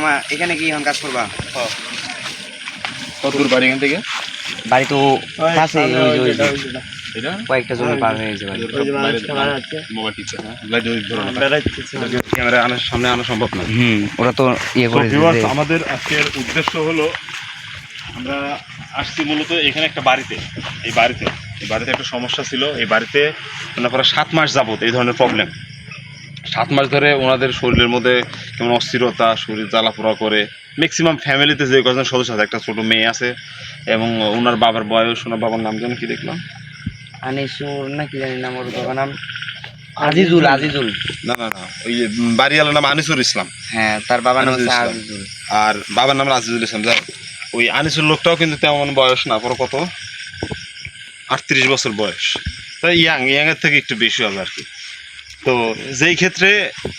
মামা এখানে কি এখন কাজ করবা? কত দূর বাড়ি এখান থেকে? বাড়ি তো কাছে, এটা কয়েকটা জমি পার হয়ে গেছে বাড়ি। মোবাইল টিপছে ক্যামেরা আনার সামনে আনা সম্ভব না। ওরা তো ইয়ে করে আমাদের আজকের উদ্দেশ্য হলো আমরা আসছি মূলত এখানে একটা বাড়িতে। এই বাড়িতে একটা সমস্যা ছিল। এই বাড়িতে প্রায় 7 মাস যাবত এই ধরনের প্রবলেম। 7 মাস ধরে ওনাদের শরীরের মধ্যে কেমন অস্থিরতা, শরীর জ্বালাপোড়া করে। ম্যাক্সিমাম ফ্যামিলিতে যে কজন সদস্য আছে, একটা ছোটো মেয়ে আছে এবং ওনার বাবার বয়স, ওনার বাবার নাম যেন কি দেখলাম, আনিসুর না কি জানি নাম, ওর বাবার নাম আজিজুল। না ওই বাড়িওয়ালার নাম আনিসুর ইসলাম। হ্যাঁ, তার বাবার নাম আজিজুল, আর বাবার নাম আজিজুল ইসলাম। যাই ওই আনিসুর লোকটাও কিন্তু তেমন বয়স না, পর কত 38 বছর বয়স, তাই ইয়াংয়ের থেকে একটু বেশি হবে আর কি। তো যেই ক্ষেত্রে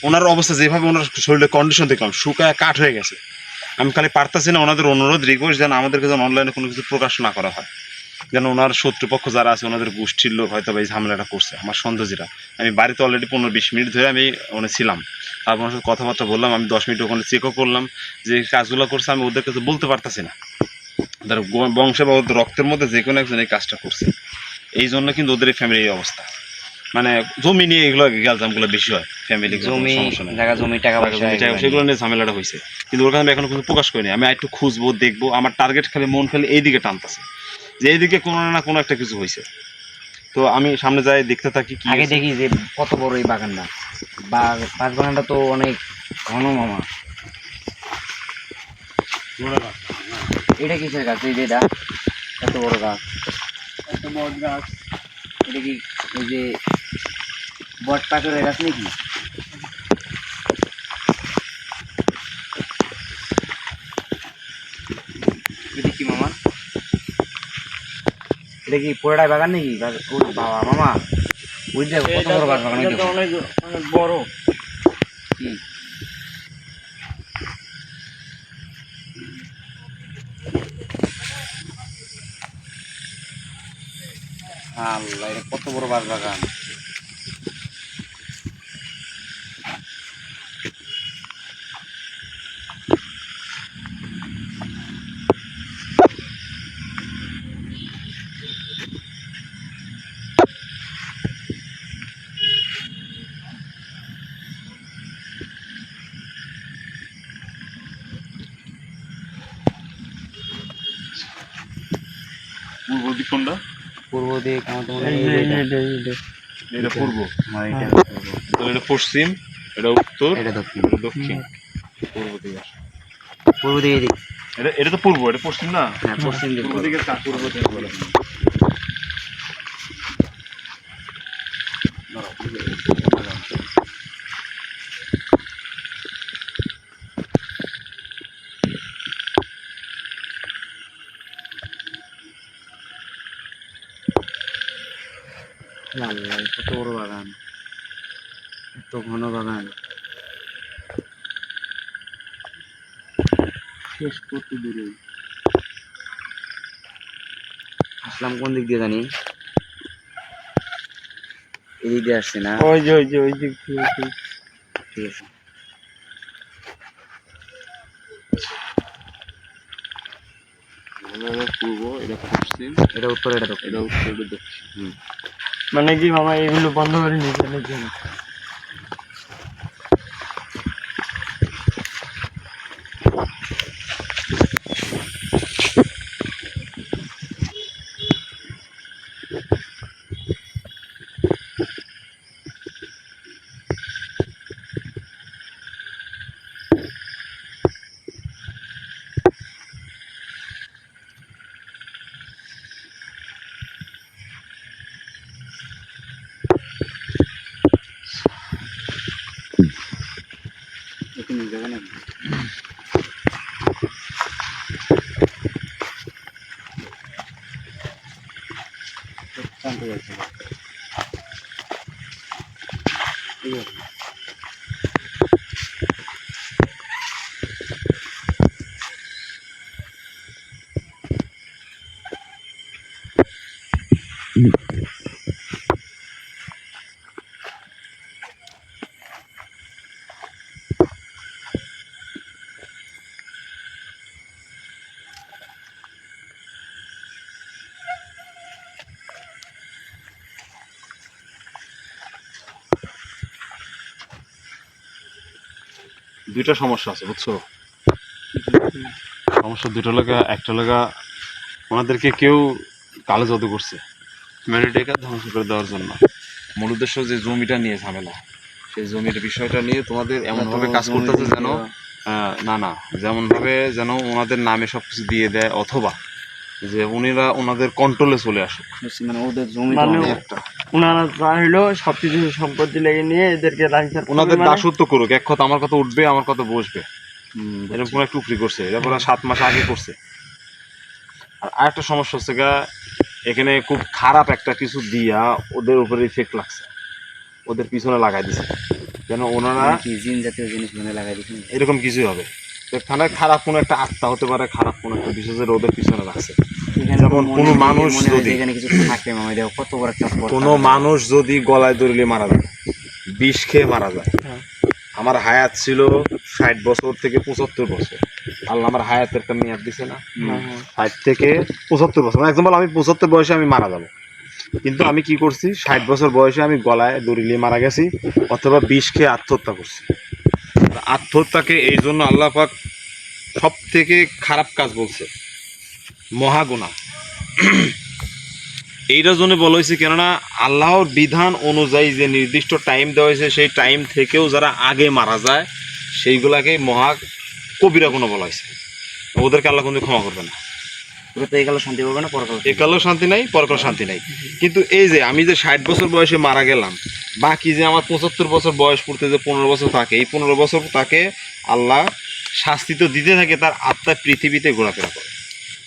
ওনার অবস্থা যেভাবে, ওনার শরীরের কন্ডিশন দেখলাম শুকায় কাঠ হয়ে গেছে। আমি খালি পারতাছি না, ওনাদের অনুরোধ রিকোয়েস্ট যেন আমাদেরকে যেন অনলাইনে কোনো কিছু প্রকাশ না করা হয়, যেন ওনার শত্রুপক্ষ যারা আছে ওনাদের গোষ্ঠীর লোক হয়তো এই ঝামেলাটা করছে। আমার সন্দেহীরা, আমি বাড়িতে অলরেডি 15-20 মিনিট ধরে আমি ওখানে ছিলাম, তারপর ওনার সাথে কথাবার্তা বললাম। আমি 10 মিনিট ওখানে চেকও করলাম যে কাজগুলো করছে আমি ওদেরকে তো বলতে পারতাছি না, তার বংশে বা ওদের রক্তের মধ্যে যে কোনো একজন এই কাজটা করছে। এই জন্য কিন্তু ওদের এই ফ্যামিলির এই অবস্থা। মানে জমি নিয়ে এগুলো গ্যালজামগুলো বেশি হয়, ফ্যামিলি জমি টাকা সেগুলো নিয়ে ঝামেলাটা হয়েছে। কিন্তু ওর কাছে আমি এখনো কিন্তু প্রকাশ করিনি। আমি একটু খুঁজবো, দেখবো। আমার টার্গেট খালি, মন খালি এইদিকে টানতেছে যে এইদিকে কোনো না কোনো একটা কিছু হয়েছে। তো আমি সামনে যাই, দেখতে থাকি। আগে দেখি যে কত বড় এই বাগানটা, বাগানটা তো অনেক ঘন মামা। এটা কিসের গাছ? এই যে এটা এত বড় গাছ, এত বড় গাছ। এটা কি ওই যে বট পাথরের গাছ নাকি? এটা কি মামা? এটা কি পুরোটাই বাগান নাকি? বাবা মামা, ওই যে কত বড় গাছ, বাগান অনেক বড়। কি আল্লাহ, এটা কত বড় বাঁশ বাগান। পূর্ব দিক কোনটা? পূর্ব দিক আমার তো মনে হয় এটা পূর্ব, এটা এটা পশ্চিম, এটা উত্তর, এটা দক্ষিণ। দক্ষিণ। পূর্ব দিকে পূর্ব দিকে দিক, এটা তো পূর্ব, এটা পশ্চিম না? হ্যাঁ পশ্চিম দিক। পূর্ব দিকে পূর্ব দিকে বলে। আল্লাহ, কত বড় বাগান, এত ঘন বাগান। শেষ কত দূরে? আসলাম কোন দিক দিয়ে জানি, এই দিয়ে আসছে না? ওই দিক ঠিক আছে। পূর্ব, এটা পশ্চিম, এটা উত্তর, এটা দক্ষিণ। এটা উত্তর, এটা দক্ষিণ। মানে কি মামা এগুলো বন্ধ করে নিয়েছে নাকি? জানতে চাইছি। ঠিক আছে। দুইটা সমস্যা আছে বুঝছো। সমস্যা দুটো লাগা, একটা লাগা ওনাদেরকে কেউ কালো জাদু করছে মেডিটেকে ধ্বংস করে দেওয়ার জন্য। মূল উদ্দেশ্য যে জমিটা নিয়ে ঝামেলা, সেই জমির বিষয়টা নিয়ে তোমাদের এমনভাবে কাজ করতেছে যেন না না, যেমনভাবে যেন ওনাদের নামে সব কিছু দিয়ে দেয়, অথবা যে উনিরা ওনাদের কন্ট্রোলে চলে আসুক। মানে ওদের জমি মানে একটা ওনারা চাইলো সবকিছু সম্পত্তি লেগে নিয়ে এদেরকে লাইসেন্স ওনাদের দাসত্ব করুক, এক কথা আমার কথা উঠবে আমার কথা বসবে, এরকম কোনো একটা টুকরি করছে, এটা পুরো 7 মাস আগে করছে। আর আরেকটা সমস্যা হচ্ছে গা, এখানে খুব খারাপ একটা কিছু দিয়া ওদের উপরে ইফেক্ট লাগছে, ওদের পিছনে লাগাই দিছে, যেন ওনারা কি জিন জাতীয় জিনিস মানে লাগাই দিচ্ছেন। এরকম কিছুই হবে। এখানে খারাপ কোনো একটা আত্মা হতে পারে, খারাপ কোনো একটা বিশেষ ওদের পিছনে রাখছে। যেমন কোনো মানুষ যদি এখানে কিছু থাকে মামা, দেখো কত বড় একটা কোনো মানুষ যদি গলায় দড়িলে মারা যায়, বিষ খেয়ে মারা যায়। আমার হায়াত ছিল 60 বছর থেকে 75 বছর, আল্লাহ আমার হায়াতের একটা মেয়াদ দিছে না, 60 থেকে 75 বছর। একদম বল আমি 75 বয়সে আমি মারা যাব, কিন্তু আমি কি করছি, 60 বছর বয়সে আমি গলায় দড়িলে মারা গেছি, অথবা বিষ খেয়ে আত্মহত্যা করছি। আত্মহত্যাকে এই জন্য আল্লাহ পাক সব থেকে খারাপ কাজ বলছে, মহাগুনাহ। এইটার জন্য বলা হয়েছে, কেননা আল্লাহর বিধান অনুযায়ী যে নির্দিষ্ট টাইম দেওয়া হয়েছে, সেই টাইম থেকেও যারা আগে মারা যায় সেইগুলাকে মহা কবিরা গুনাহ বলা হয়েছে। ওদেরকে আল্লাহ কিন্তু ক্ষমা করবে না। ওরা তো একালে শান্তি পাবে না, পরকালে একালেও শান্তি নাই, পরকালেও শান্তি নাই। কিন্তু এই যে আমি যে 60 বছর বয়সে মারা গেলাম, বাকি যে আমার 75 বছর বয়স পড়তে যে 15 বছর থাকে, এই 15 বছর তাকে আল্লাহ শাস্তি তো দিতে থাকে, তার আত্মা পৃথিবীতে ঘোরাফেরা করে।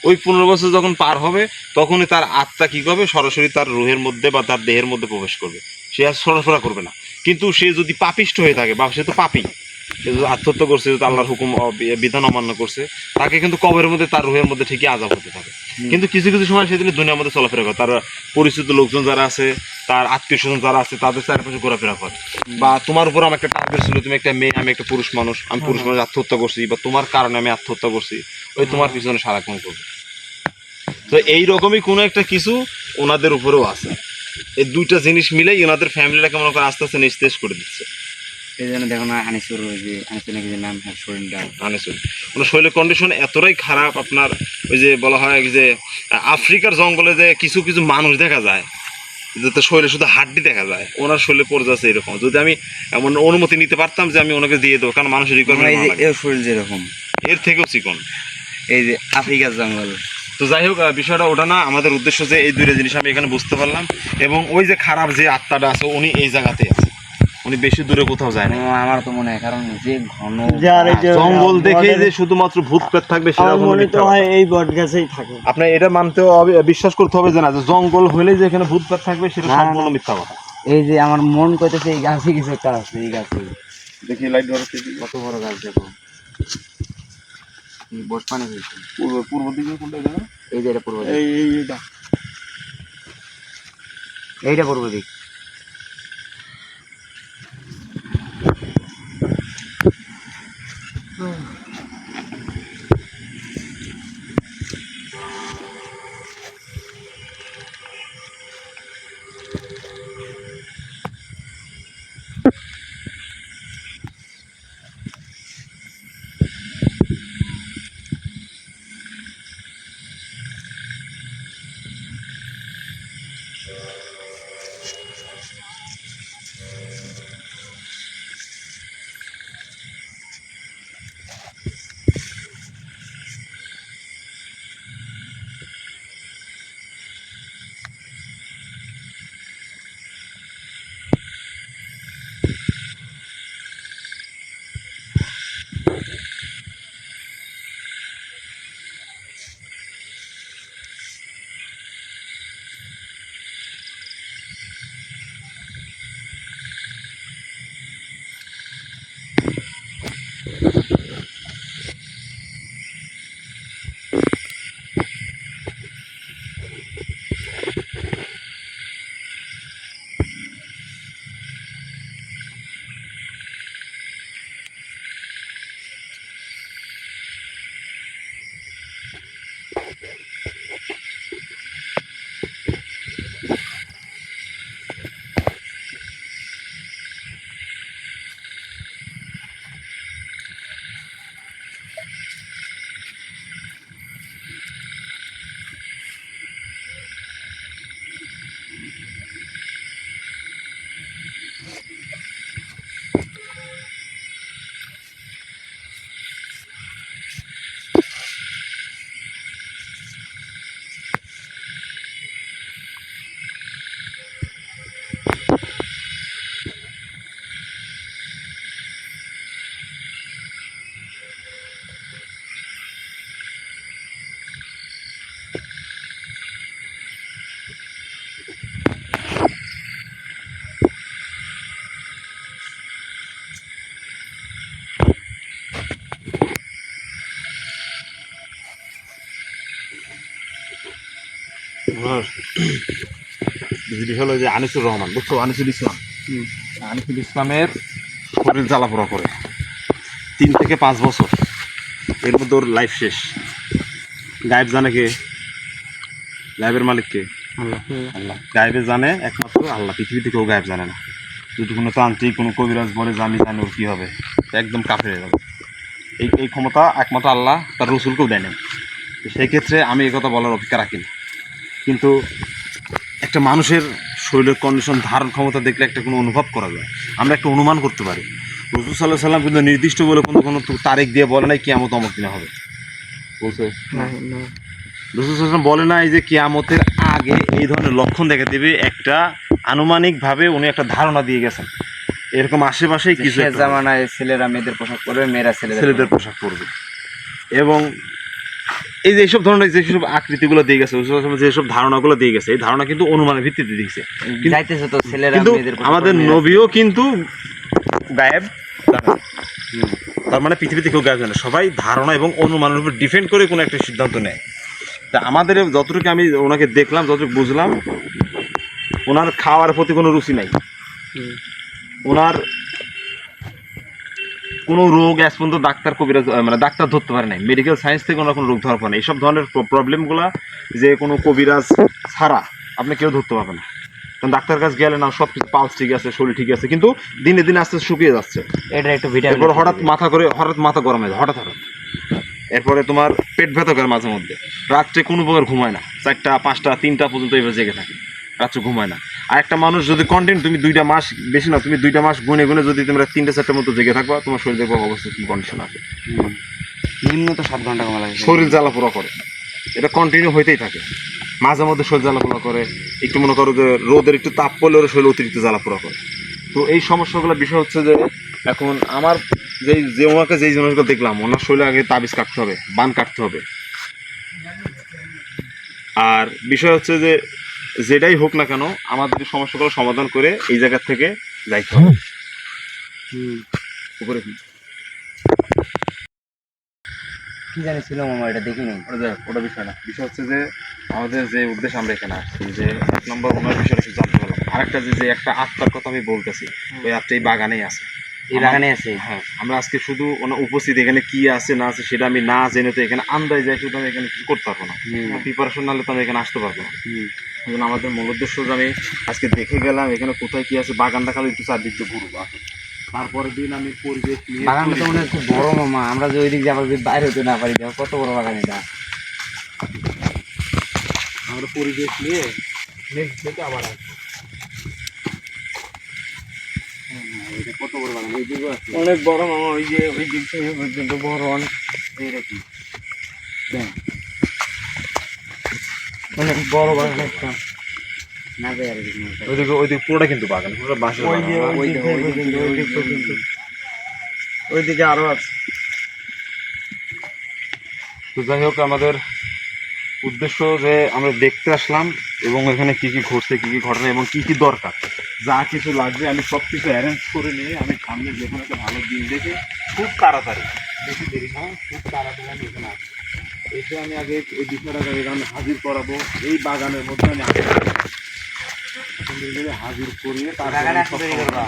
ওই 15 বছর যখন পার হবে, তখনই তার আত্মা কী করবে, সরাসরি তার রুহের মধ্যে বা তার দেহের মধ্যে প্রবেশ করবে। সে আর সরাসরি করবে না। কিন্তু সে যদি পাপিষ্ঠ হয়ে থাকে, বা সে তো পাপী, সে যদি আত্মহত্যা করছে, যদি আল্লাহর হুকুম বিধান অমান্য করছে, তাকে কিন্তু কবরের মধ্যে তার রুহের মধ্যে ঠিকই আযাব হতে থাকে। কিন্তু কিছু কিছু সময় সেদিন দুনিয়ার মধ্যে চলাফেরা করে, তার পরিচিত লোকজন যারা আছে, তার আত্মীয় স্বজন যারা আছে, তাদের চারপাশে ঘোরাফেরা করে। বা তোমার উপর আমার একটা টার্গেট ছিল, তুমি একটা মেয়ে, আমি একটা পুরুষ মানুষ, আমি পুরুষ মানুষ আত্মহত্যা করছি, বা তোমার কারণে আমি আত্মহত্যা করছি, ওই তোমার পিছনে সারাক্ষণ করবে। তো এইরকমই কোনো একটা কিছু ওনাদের উপরেও আছে। এই দুইটা জিনিস মিলেই ওনাদের ফ্যামিলিটাকে মনে করে আস্তে আস্তে নিস্তেজ করে দিচ্ছে। এই জন্য দেখো না আনিসুর, ওই যে আনিসুর নাকি যে নাম, শরীরটা আনিসুল, ওনার শরীরের কন্ডিশন এতটাই খারাপ, আপনার ওই যে বলা হয় যে আফ্রিকার জঙ্গলে যে কিছু কিছু মানুষ দেখা যায়, যাতে শরীরে শুধু হাড্ডি দেখা যায়, ওনার শরীরে পড়ে যাচ্ছে এরকম। যদি আমি এমন অনুমতি নিতে পারতাম যে আমি ওনাকে দিয়ে দেবো, কারণ মানুষের রিকোয়ারমেন্ট শরীর যেরকম, এর থেকেও চিকন, এই যে আফ্রিকার জঙ্গল। তো যাই হোক, বিষয়টা ওটা না, আমাদের উদ্দেশ্য যে এই দুইটা জিনিস আমি এখানে বুঝতে পারলাম। এবং ওই যে খারাপ যে আত্মাটা আছে, উনি এই জায়গাতেই আছে, উনি বেশি দূরে কোথাও যায় না। আমার তো মনে হয়, কারণ যে ঘন জঙ্গল দেখে যে শুধুমাত্র ভূত প্রেত থাকবে সেটা কোনো মিথ্যা কথা। এই বট গাছেই থাকে। আপনার এটা মানতেও বিশ্বাস করতে হবে যে না, যে জঙ্গল হলে যে এখানে ভূত প্রেত থাকবে সেটা সম্পূর্ণ মিথ্যা কথা। এই যে আমার মন কইতেছে এই গাছে কিছু একটা আছে, এই গাছে দেখি লাইট ধরতে, কত বড় গাছ দেখো, বস পানি হয়েছে পূর্ব দিকে কোনটা জায়গা, এই যে এটা পূর্ব দিক, এইটা এইটা পূর্ব দিক। বিষয় হলো যে আনিসুর রহমান, বুঝছো, আনিসুল ইসলাম। আনিসুল ইসলামের শরীর জ্বালাপোড়া করে 3 থেকে 5 বছর, এর মধ্যে ওর লাইফ শেষ। গায়েব জানে কে? গায়েবের মালিক কে? আল্লাহ। গায়েবে জানে একমাত্র আল্লাহ, পৃথিবীতে কেউ গায়েব জানে না। যদি কোনো তান্ত্রিক, কোনো কবিরাজ বলে যে আমি জানি, ওর কী হবে? একদম কাফের হয়ে যাবে। এই ক্ষমতা একমাত্র আল্লাহ তার রসুলকেও দেয় না। তো সেই ক্ষেত্রে আমি এই কথা বলার অপেক্ষা রাখি না। কিন্তু একটা মানুষের শরীরের কন্ডিশন, ধারণ ক্ষমতা দেখলে একটা কোনো অনুভব করা যায়, আমরা একটা অনুমান করতে পারি। রসুল সাল্লাহ সাল্লাম কিন্তু নির্দিষ্ট বলে কোনো তারিখ দিয়ে বলে নাই কিয়ামত অমুক দিনে হবে, বলছে রসুল সাল্লাম বলে নাই যে কিয়ামতের আগে এই ধরনের লক্ষণ দেখা দেবে। একটা আনুমানিকভাবে উনি একটা ধারণা দিয়ে গেছেন, এরকম আশেপাশেই কিছু শেষ জামানায় ছেলেরা মেয়েদের পোশাক পরবে, মেয়েরা ছেলেদের পোশাক পরবে। এবং এই যে এইসব ধরনের যেসব আকৃতিগুলো দিয়ে গেছে, যেসব ধারণাগুলো দিয়ে গেছে, এই ধারণা কিন্তু অনুমানের ভিত্তিতে দিয়েছে। যাইতেছে তো ছেলেরা কিন্তু মেয়েদের পোশাক আমাদের পরবে, নবীও কিন্তু গায়েব জানে না। তার মানে পৃথিবীতে কেউ গায়েব জানে না, সবাই ধারণা এবং অনুমানের উপর ডিপেন্ড করে কোনো একটা সিদ্ধান্ত নেয়। তা আমাদের যতটুকু আমি ওনাকে দেখলাম, যতটুকু বুঝলাম, ওনার খাওয়ার প্রতি কোনো রুচি নাই। ওনার কোনো রোগ আজ পর্যন্ত ডাক্তার কবিরাজ মানে ডাক্তার ধরতে পারে নাই, মেডিকেল সায়েন্স থেকে ওনার কোনো রোগ ধরা পড়ে না। এইসব ধরনের প্রবলেমগুলো যে কোনো কবিরাজ ছাড়া আপনি কেউ ধরতে পারবে না। কারণ ডাক্তার কাছে গেলে না সব কিছু পালস ঠিক আছে, শরীর ঠিক আছে, কিন্তু দিনে দিনে আস্তে আস্তে শুকিয়ে যাচ্ছে। এটা একটু ভিডিও এরপর হঠাৎ মাথা গরম হয়ে যায়, হঠাৎ। এরপরে তোমার পেট ব্যথা করে মাঝে মধ্যে, রাত্রে কোনো প্রকার ঘুমায় না, 4টা 5টা 3টা পর্যন্ত এইভাবে জেগে থাকে, রাত্রে ঘুমায় না। আর একটা মানুষ যদি কন্টিনিউ তুমি 2টা মাস, বেশি না, তুমি 2টা মাস গুনে গুনে যদি তোমরা 3টা 4টার মতো জেগে থাকবা, তোমার শরীর দেখবো অবস্থা কি কন্ডিশন আছে। নিম্ন তো 7 ঘন্টা ঘুমা লাগে, শরীর জ্বালাপোড়া করে, এটা কন্টিনিউ হইতেই থাকে। মাঝে মধ্যে শরীর জ্বালাপোড়া করে, একটু মনে করো যে রোদের একটু তাপ পড়লে ওর শরীর অতিরিক্ত জ্বালাপোড়া করে। তো এই সমস্যাগুলোর বিষয় হচ্ছে যে এখন আমার যে ওনাকে যেই জিনিসগুলো দেখলাম, ওনার শরীরে আগে তাবিজ কাটতে হবে, বান কাটতে হবে। আর বিষয় হচ্ছে যে যেটাই হোক না কেন, আমাদের সমস্যাগুলো সমাধান করে এই জায়গা থেকে যাইতে হবে। উপরে কি জানিছিল মামা, এটা দেখি নাই। ওটা বিষয় না, বিষয় হচ্ছে যে আমাদের যে উদ্দেশ্যে আমরা এখানে আসছি, যে 1 নম্বর ওনার বিষয়টা কিছু জানতে পারলাম। আরেকটা যে একটা আত্মার কথা আমি বলতেছি, ওই আত্মা এই বাগানেই আছে। এই বাগানে আছে? হ্যাঁ, আমরা আজকে শুধু ওনার উপস্থিত, এখানে কি আছে না আছে সেটা আমি না জেনে তো এখানে আন্দাজ যাই, শুধু আমি এখানে কিছু করতে পারবো না। প্রিপারেশন নাহলে তো আমি এখানে আসতে পারবো না। এই জন্য আমাদের মূল উদ্দেশ্য যে আমি আজকে দেখে গেলাম এখানে কোথায় কি আছে, বাগানটা খালি একটু চারদিক দিয়ে ঘুরবো। তারপরের দিন আমি পরিবেশ নিয়ে, বাগানটা তো মনে হয় খুব বড় মামা, আমরা যে ওই দিক দিয়ে আবার বাইরে হতে না পারি, দেখো কত বড় বাগান এটা। আমরা পরিবেশ নিয়ে নেক্সট ডেতে আবার আসবো। এটা কত বড় বাগান, ওই দিকে আছে অনেক বড় মামা, ওই যে ওই দিক থেকে পর্যন্ত বড় অনেক, এটা কি অনেক বড় বাগান একটা। না যায় আর এদিকে ওইদিকে পুরোটা কিন্তু বাগান, পুরোটা বাঁশের ওই বাগান। যে ওই দিক থেকে পর্যন্ত, ওই দিক পর্যন্ত, ওইদিকে আরো আছে। তো যাই হোক, আমাদের উদ্দেশ্য যে আমরা দেখতে আসলাম এবং এখানে কি কি ঘটছে, কি কি ঘটনা এবং কি কি দরকার, যা কিছু লাগবে আমি সব কিছু অ্যারেঞ্জ করে নিয়ে আমি সামনে যেখানে একটা ভালো দিন দেখে খুব তাড়াতাড়ি, বেশি দেরি না, খুব তাড়াতাড়ি আমি এখানে আসবো। এসে আমি আগে এই বিষয়টাকে আমি হাজির করাবো এই বাগানের মধ্যে। আমি হাজির করিয়ে বাগানে আসুন তৈরি করবা,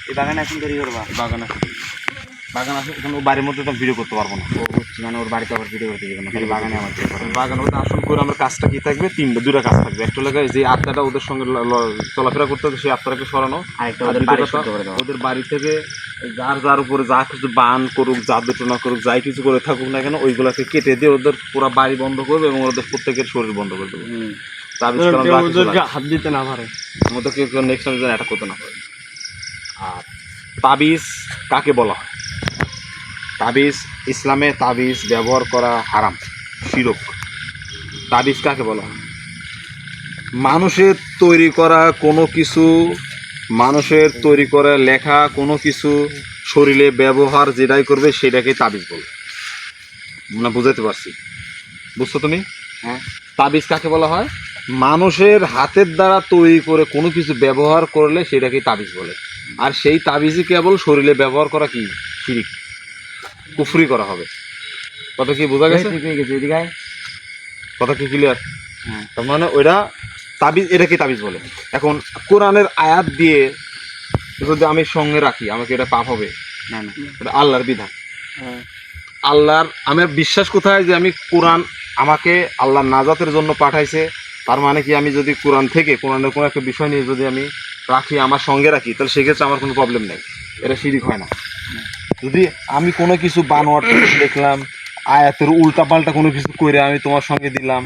এই বাগানে আসুন তৈরি করবা, বাগান আসে এখানে বাড়ির মধ্যে তো ভিডিও করতে পারবো না। মানে ওর বাড়িতে আবার ভিডিও করতে যাবে না, বাগানে আমার বাগান মধ্যে আসল করে আমরা কাজটা কি থাকবে, 2টা কাজ থাকবে। একটা লাগায় যে আত্মাটা ওদের সঙ্গে চলাফেরা করতে হবে, সেই আত্মাটাকে সরানো। আরেকটা ওদের বাড়ি শুদ্ধ করে দাও। ওদের বাড়ি থেকে যার উপরে যা কিছু বান করুক, জাদুটনা করুক, যাই কিছু করে থাকুক না কেন, ওইগুলোকে কেটে দিয়ে ওদের পুরো বাড়ি বন্ধ করবে এবং ওদের প্রত্যেকের শরীর বন্ধ করে দেবে। ওদেরকে হাত দিতে না পারে, ওদেরকে নেক্সট টাইম যেন অ্যাটাক করতে না পারে। আর তাবিজ কাকে বলা হয়? তাবিজ ইসলামে তাবিজ ব্যবহার করা হারাম, শিরক। তাবিজ কাকে বলা হয়? মানুষের তৈরি করা কোনো কিছু, মানুষের তৈরি করা লেখা কোনো কিছু শরীরে ব্যবহার যেটাই করবে সেটাকেই তাবিজ বলে। না বুঝাতে পারছি? বুঝছো তুমি? হ্যাঁ। তাবিজ কাকে বলা হয়? মানুষের হাতের দ্বারা তৈরি করে কোনো কিছু ব্যবহার করলে সেটাকেই তাবিজ বলে। আর সেই তাবিজই কেবল শরীরে ব্যবহার করা কি শিরিক, কুফরি করা হবে। কথা কি বোঝা গেছে? ঠিক হয়ে গেছে, এদিকে আয়। কথা কি ক্লিয়ার? হ্যাঁ। তার মানে ওইটা তাবিজ, এটাকে তাবিজ বলে। এখন কোরআনের আয়াত দিয়ে যদি আমি সঙ্গে রাখি আমাকে এটা পাপ হবে? না না, এটা আল্লাহর বিধান। হ্যাঁ। আল্লাহর আমার বিশ্বাস কোথায় যে আমি কোরআন আমাকে আল্লাহ নাজাতের জন্য পাঠাইছে, তার মানে কি আমি যদি কোরআন থেকে কোরআনের কোনো একটা বিষয় নিয়ে যদি আমি রাখি, আমার সঙ্গে রাখি, তাহলে সেক্ষেত্রে আমার কোনো প্রবলেম নেই, এটা শিরিক হয় না। যদি আমি কোনো কিছু বানোয়াট দেখলাম, আয়াতের উল্টাপাল্টা কোনো কিছু করে আমি তোমার সঙ্গে দিলাম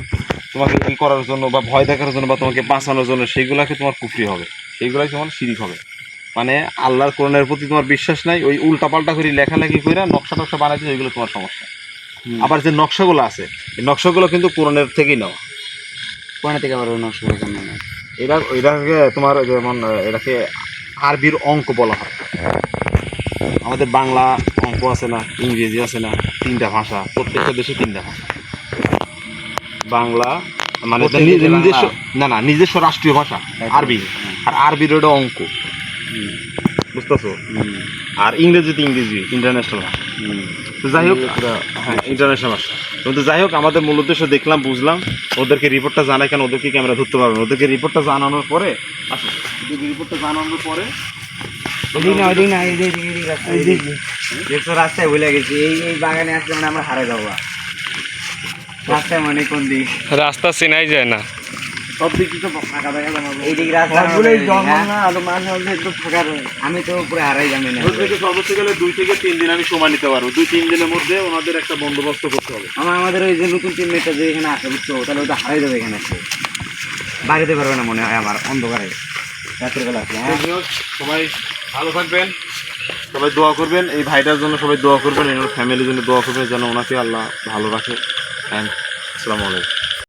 তোমাকে ই করার জন্য বা ভয় দেখার জন্য বা তোমাকে বাঁচানোর জন্য, সেইগুলাকে তোমার কুফরি হবে, সেইগুলাই তোমার শিরিক হবে। মানে আল্লাহর কোরআনের প্রতি তোমার বিশ্বাস নাই, ওই উল্টাপাল্টা করে লেখালেখি করে নকশা টকশা বানাইছে, ওইগুলো তোমার সমস্যা। আবার যে নকশাগুলো আছে এই নকশাগুলো কিন্তু কোরআনের থেকেই নেওয়া। কোরআন থেকে আবার নষ্ট হয়ে যাবে না। এটাকে তোমার যেমন এটাকে আরবির অঙ্ক বলা হয়। আমাদের বাংলা অঙ্ক আছে না, ইংরেজি আছে না, 3টা ভাষা, প্রত্যেকটা দেশে 3টা ভাষা। বাংলা মানে নিজস্ব, না নিজস্ব রাষ্ট্রীয় ভাষা আরবি, আর আরবির ওটা অঙ্ক, বুঝতেছো? আর ইংরেজিতে ইংরেজি ইন্টারন্যাশনাল ভাষা। তো যাই হোক, হ্যাঁ ইন্টারন্যাশনাল ভাষা। কিন্তু যাই হোক, আমাদের মূল উদ্দেশ্য দেখলাম, বুঝলাম, ওদেরকে রিপোর্টটা জানাই, কেন ওদেরকে ক্যামেরা ধরতে পারবে না। ওদেরকে রিপোর্টটা জানানোর পরে আসো, ওদেরকে রিপোর্টটা জানানোর পরে দেখছো রাস্তায় ভুলে গেছি, এই বাগানে আসলে মানে আমরা হারাই যাবো। রাস্তায় মানে কোন দিক? রাস্তা চেনাই যায় না। সব দিক তো ফাঁকা দেখা যাবে। এই দিক রাস্তা সবগুলোই জঙ্গল না, আর মাঝে মাঝে একটু ফাঁকা রয়ে। আমি তো পুরো হারাই যাবো না। সর্বোচ্চ গেলে 2 থেকে 3 দিন আমি সময় নিতে পারবো। 2-3 দিনের মধ্যে ওনাদের একটা বন্দোবস্ত করতে হবে। আমাদের ওই যে নতুন টিমমেটটা যে এখানে আসে, বুঝছো, তাহলে ওটা হারাই যাবে এখানে এসে, বাড়িতে পারবে না মনে হয় আমার, অন্ধকারে রাতের বেলা আসলে। হ্যাঁ, সবাই ভালো থাকবেন, সবাই দোয়া করবেন, এই ভাইটার জন্য সবাই দোয়া করবেন, এর ফ্যামিলির জন্য দোয়া করবেন, যেন ওনাকে আল্লাহ ভালো রাখে। অ্যান্ড আসসালামু আলাইকুম।